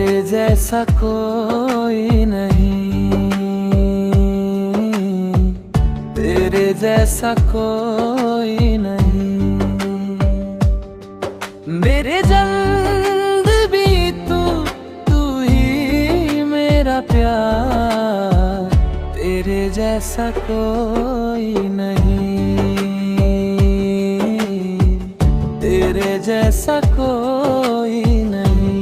तेरे जैसा कोई नहीं, तेरे जैसा कोई नहीं। मेरे जल्द भी तू ही मेरा प्यार, तेरे जैसा कोई नहीं, तेरे जैसा कोई नहीं।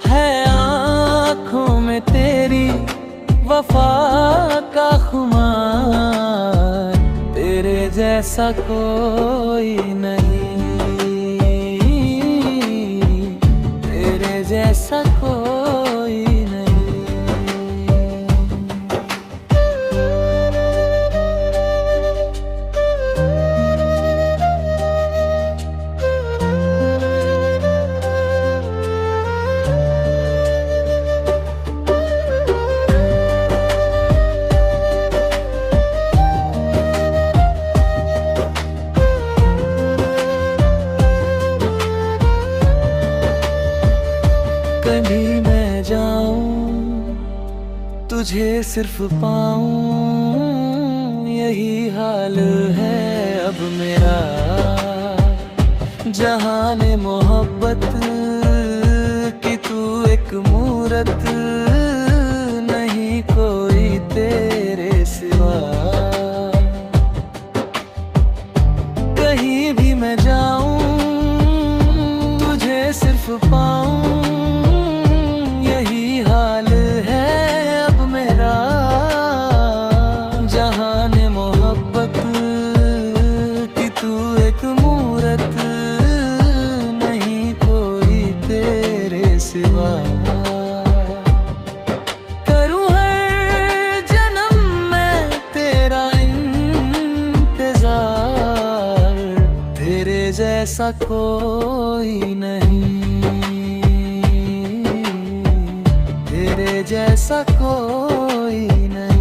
है आँखों में तेरी वफा का खुमार, तेरे जैसा कोई नहीं, तेरे जैसा कोई नहीं। कहीं मैं जाऊं तुझे सिर्फ पाऊं, यही हाल है अब मेरा। जहाने मोहब्बत की तू एक मूरत, नहीं कोई तेरे सिवा। कहीं भी मैं जाऊं तुझे सिर्फ पाऊं, करूं हर जन्म में तेरा इंतजार, तेरे जैसा कोई नहीं, तेरे जैसा कोई नहीं।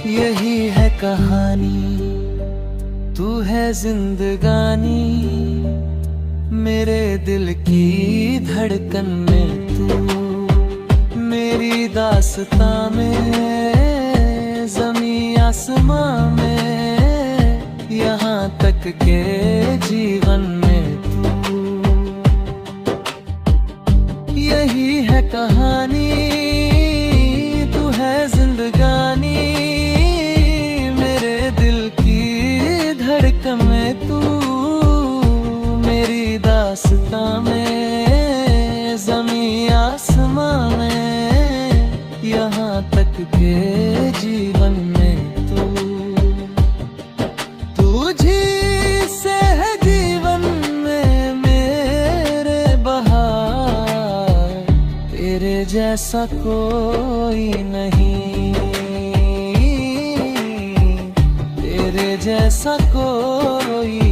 यही है कहानी, तू है जिंदगानी, मेरे दिल की धड़कन में तू। मेरी दास्तां में ज़मीं आसमां में, यहाँ तक के जीवन में तू। यही है कहानी, तू है जिंदगानी, में तू। मेरी दास्तां में ज़मीं आसमां में, यहाँ तक के जीवन में तू। तुझी से है जीवन में मेरे बहार, तेरे जैसा कोई नहीं, तेरे जैसा कोई